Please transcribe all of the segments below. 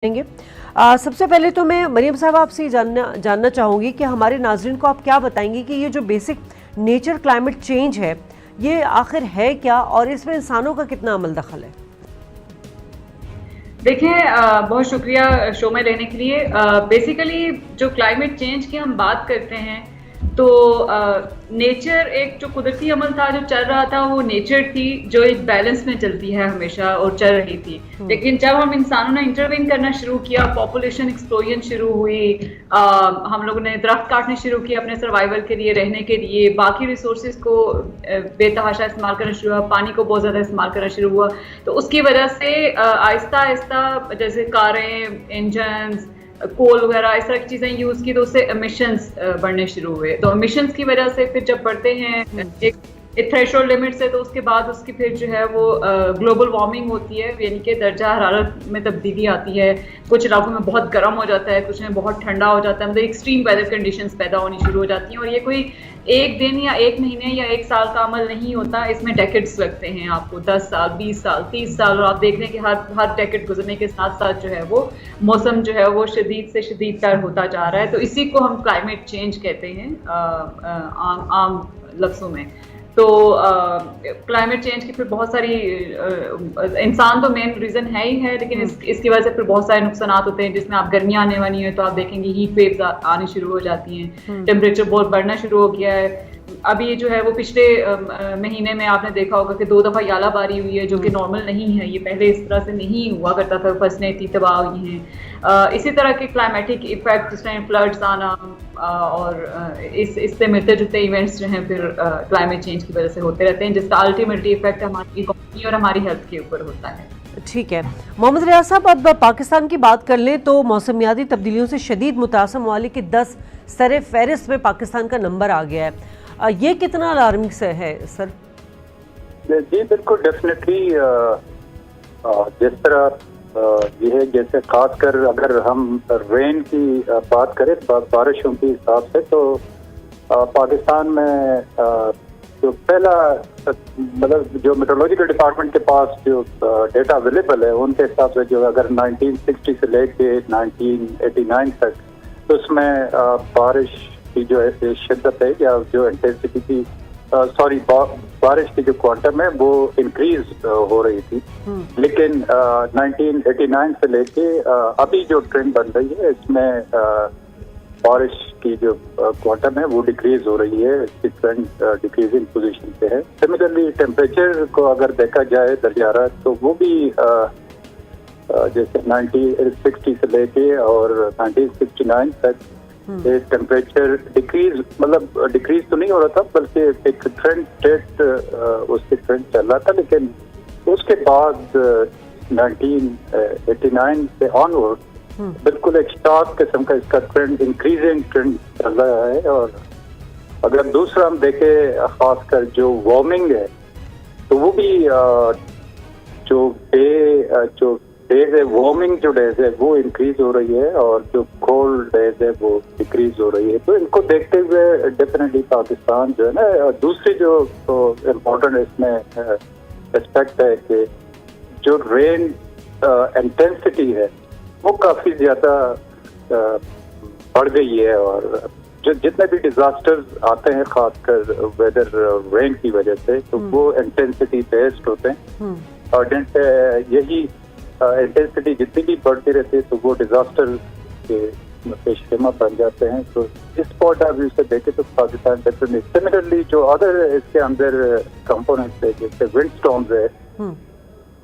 लेंगे। सबसे पहले तो मैं मरियम साहब आपसे जानना चाहूँगी कि हमारे नाज़रीन को आप क्या बताएंगी कि ये जो बेसिक नेचर क्लाइमेट चेंज है ये आखिर है क्या और इसमें इंसानों का कितना अमल दखल है? देखिए, बहुत शुक्रिया शो में रहने के लिए। बेसिकली जो क्लाइमेट चेंज की हम बात करते हैं तो नेचर एक जो कुदरती अमल था जो चल रहा था वो नेचर थी जो एक बैलेंस में चलती है हमेशा और चल रही थी। लेकिन जब हम इंसानों ने इंटरवेन करना शुरू किया, पॉपुलेशन एक्सप्लोजन शुरू हुई, हम लोगों ने दरख्त काटने शुरू किए अपने सर्वाइवल के लिए, रहने के लिए, बाकी रिसोर्सेज को बेतहाशा इस्तेमाल करना शुरू हुआ, पानी को बहुत ज़्यादा इस्तेमाल करना शुरू हुआ। तो उसकी वजह से आहिस्ता आहिस्ता जैसे कारें, इंजन्स, कोल वगैरह इस तरह की चीज़ें यूज़ की तो उससे एमिशंस बढ़ने शुरू हुए। तो एमिशंस की वजह से फिर जब बढ़ते हैं एक थ्रेशोल्ड लिमिट से, तो उसके बाद उसकी फिर जो है वो ग्लोबल वार्मिंग होती है, यानी कि दर्जा हरारत में तब्दीली आती है। कुछ इलाकों में बहुत गर्म हो जाता है, कुछ में बहुत ठंडा हो जाता है, मतलब एक्सट्रीम वेदर कंडीशंस पैदा होनी शुरू हो जाती हैं। और ये कोई एक दिन या एक महीने या एक साल का अमल नहीं होता, इसमें डेकेड्स लगते हैं आपको, 10 साल, 20 साल, 30 साल। और आप देख रहे हैं कि हर डेकेड गुजरने के साथ साथ जो है वो मौसम जो है वो शदीद से शदीद तर होता जा रहा है। तो इसी को हम क्लाइमेट चेंज कहते हैं आम लफ्ज़ों में। तो क्लाइमेट चेंज की फिर बहुत सारी इंसान तो मेन रीज़न है ही है, लेकिन इसकी वजह से फिर बहुत सारे नुकसान होते हैं, जिसमें आप गर्मियाँ आने वाली हैं तो आप देखेंगे हीट वेव्स आनी शुरू हो जाती हैं, टेम्परेचर बहुत बढ़ना शुरू हो गया है। अभी जो है वो पिछले महीने में आपने देखा होगा कि 2 दफ़ा यालाबारी हुई है, जो कि नॉर्मल नहीं है, ये पहले इस तरह से नहीं हुआ करता था, फसलें इतनी तबाह हुई हैं। इसी तरह के क्लाइमेटिक इफेक्ट जिस टाइम फ्लड्स आना और इससे मिलते जुलते इवेंट्स जो हैं फिर क्लाइमेट चेंज की वजह से होते रहते हैं, जिसका अल्टीमेटली इफेक्ट हमारी इकोनॉमी और हमारी हेल्थ के ऊपर होता है। ठीक है मोहम्मद रियाज साहब, अब पाकिस्तान की बात कर लें तो मौसमियाती तब्दीलियों से शदीद मुतासर ममालिक के 10 सरे फहरिस्त में पाकिस्तान का नंबर आ गया है। ये कितना अलार्मिंग से है सर? जी बिल्कुल, डेफिनेटली जिस तरह ये है, जैसे खासकर अगर हम रेन की बात करें, बारिशों के हिसाब से, तो पाकिस्तान में जो पहला मतलब जो मेट्रोलॉजिकल डिपार्टमेंट के पास जो डेटा अवेलेबल है उनके हिसाब से जो अगर 1960 से लेके 1989 तक, तो उसमें बारिश की जो है शिद्दत है या जो इंटेंसिटी थी, बारिश की जो क्वांटम है वो इंक्रीज हो रही थी। लेकिन 1989 से लेके अभी जो ट्रेंड बन रही है इसमें बारिश की जो क्वांटम है वो डिक्रीज हो रही है, इसकी ट्रेंड डिक्रीजिंग पोजीशन पे है। सिमिलरली टेम्परेचर को अगर देखा जाए दर्जा हरारत, तो वो भी जैसे 1960 से लेके और 1969 तक टेम्परेचर डिक्रीज तो नहीं हो रहा था, बल्कि एक ट्रेंड उसकी ट्रेंड चल रहा था। लेकिन उसके बाद 1989 से ऑनवर्ड बिल्कुल एक स्टार्क किस्म का इसका ट्रेंड, इंक्रीजिंग ट्रेंड चल रहा है। और अगर दूसरा हम देखें खासकर जो वार्मिंग है, तो वो भी जो डेज है, वार्मिंग जो डेज है वो इंक्रीज हो रही है और जो कोल्ड डेज है वो डिक्रीज हो रही है। तो इनको देखते हुए डेफिनेटली पाकिस्तान जो है ना, दूसरी जो इम्पोर्टेंट इसमें एस्पेक्ट है कि जो रेन इंटेंसिटी है वो काफी ज्यादा बढ़ गई है। और जो जितने भी डिजास्टर्स आते हैं खासकर वेदर रेन की वजह से, तो वो इंटेंसिटी बेस्ड होते हैं। और यही इंटेंसिटी जितनी भी बढ़ती रहती है तो वो डिजास्टर के पेशेमा बन जाते हैं। तो इस पॉइंट ऑफ व्यू से देखें तो पाकिस्तान डेफिनेटली, सिमिलरली जो अदर इसके अंदर कंपोनेंट्स है, जैसे विंड स्टॉर्म्स है,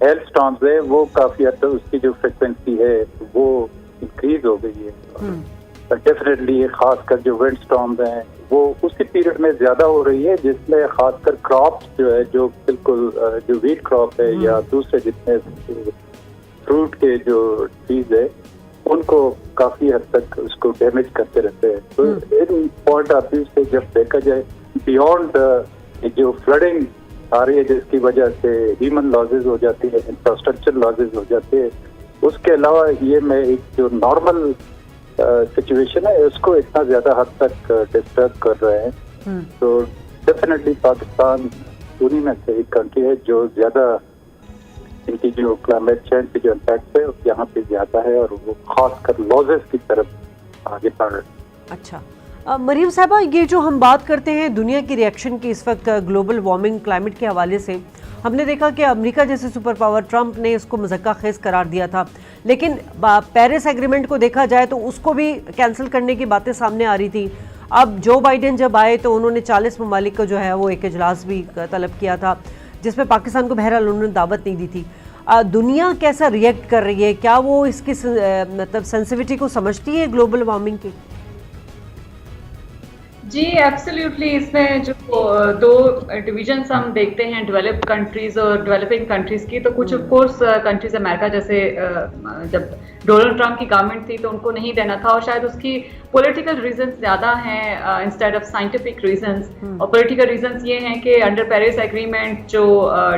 हेल स्टॉर्म्स है, वो काफी हद तक उसकी जो फ्रिक्वेंसी है वो इंक्रीज हो गई है। डेफिनेटली खासकर जो विंड स्टॉर्म्स हैं वो उसी पीरियड में ज्यादा हो रही है, जिसमें खासकर क्रॉप्स जो है, जो बिल्कुल जो वीट क्रॉप है या दूसरे जितने फ्रूट के जो ट्रीज है, उनको काफी हद तक उसको डैमेज करते रहते हैं। तो इन पॉइंट ऑफ व्यू से जब देखा जाए, बियॉन्ड जो फ्लडिंग आ रही है जिसकी वजह से ह्यूमन लॉसेज हो जाती है, इंफ्रास्ट्रक्चर लॉसेज हो जाते हैं, उसके अलावा ये में एक जो नॉर्मल सिचुएशन है उसको इतना ज्यादा हद तक डिस्टर्ब कर रहे हैं। तो डेफिनेटली पाकिस्तान उन्हीं में से एक कंट्री है जो ज्यादा इनकी जो क्लाइमेट चेंज की जो इम्पैक्ट है यहाँ पे ज़्यादा है और वो खासकर लॉजेस की तरफ आगे बढ़ रहे हैं। अच्छा मरीम साहबा, ये जो हम बात करते हैं दुनिया की रिएक्शन की इस वक्त ग्लोबल वार्मिंग क्लाइमेट के हवाले से, हमने देखा कि अमेरिका जैसे सुपर पावर ट्रंप ने इसको मज़क्का खेज करार दिया था, लेकिन पेरिस एग्रीमेंट को देखा जाए तो उसको भी कैंसिल करने की बातें सामने आ रही थी। अब जो बाइडेन जब आए तो उन्होंने 40 ममालिक का जो है वो एक इजलास भी तलब किया था, जिसमें पाकिस्तान को बहरहाल उन्होंने दावत नहीं दी थी। दुनिया कैसा रिएक्ट कर रही है? क्या वो इसकी मतलब सेंसिटिविटी को समझती है ग्लोबल वार्मिंग की? जी एब्सोल्युटली, इसमें जो दो डिविजन्स हम देखते हैं डेवलप्ड कंट्रीज और डेवलपिंग कंट्रीज की, तो कुछ ऑफ कोर्स कंट्रीज अमेरिका जैसे जब डोनाल्ड ट्रंप की गवर्नमेंट थी तो उनको नहीं देना था, और शायद उसकी पॉलिटिकल रीजंस ज़्यादा हैं इंस्टेड ऑफ साइंटिफिक रीजंस। और पॉलिटिकल रीजंस ये हैं कि अंडर पेरिस एग्रीमेंट जो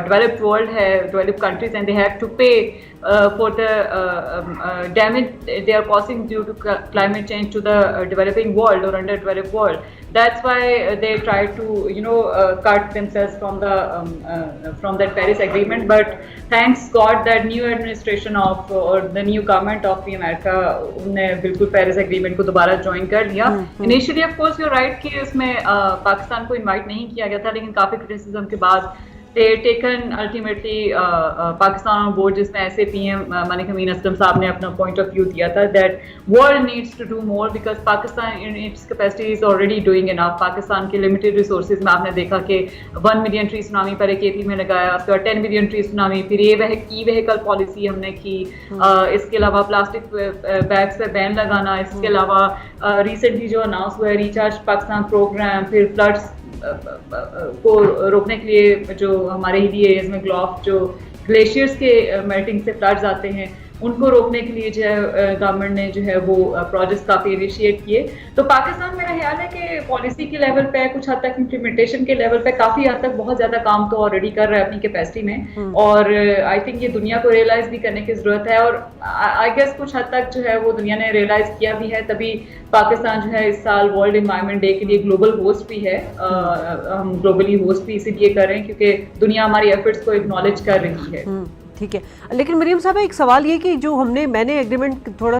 डेवलप्ड वर्ल्ड है, developed countries and they have to pay for the damage they are causing due to climate change to the developing world or underdeveloped world. That's why they try to cut themselves from that Paris agreement. But thanks God that new administration of or the new government of the America उन्होंने बिल्कुल Paris agreement को दोबारा join कर लिया। Initially of course you're right कि इसमें पाकिस्तान को invite नहीं किया गया था, लेकिन काफी क्रिटिसिज्म के बाद they taken ultimately Pakistan on board, जिसमें ऐसे पीएम मलिक अमीन असलम साहब ने अपना पॉइंट ऑफ व्यू दिया था that world needs to do more because Pakistan in its capacity is already doing enough. Pakistan के लिमिटेड रिसोर्सेज में आपने देखा कि 1 मिलियन ट्री सुनामी पर एक एपी में लगाया, उसके बाद 10 मिलियन ट्री सुनामी, फिर ये ई व्हीकल पॉलिसी हमने की, इसके अलावा प्लास्टिक बैग्स पे बैन लगाना, इसके अलावा रिसेंटली जो अनाउंस हुआ है रिचार्ज पाकिस्तान प्रोग्राम, फिर फ्लड्स को रोकने के लिए जो हमारे हिली एरियाज में जो ग्लेशियर्स के मेल्टिंग से फ्लड्स आते हैं उनको रोकने के लिए जो है गवर्नमेंट ने जो है वो प्रोजेक्ट्स काफ़ी इनिशिएट किए। तो पाकिस्तान मेरा ख्याल है कि पॉलिसी के लेवल पे, कुछ हद तक इम्प्लीमेंटेशन के लेवल पे काफ़ी हद तक बहुत ज़्यादा काम तो ऑलरेडी कर रहा है अपनी कैपेसिटी में, और आई थिंक ये दुनिया को रियलाइज़ भी करने की ज़रूरत है, और आई गेस कुछ हद तक जो है वो दुनिया ने रियलाइज़ किया भी है, तभी पाकिस्तान जो है इस साल वर्ल्ड एनवायरनमेंट डे के लिए ग्लोबल होस्ट भी है। हम ग्लोबली होस्ट भी इसीलिए कर रहे हैं क्योंकि दुनिया हमारी एफर्ट्स को एक्नॉलेज कर रही है। ठीक है, लेकिन मरीम साहब एक सवाल ये कि जो मैंने एग्रीमेंट थोड़ा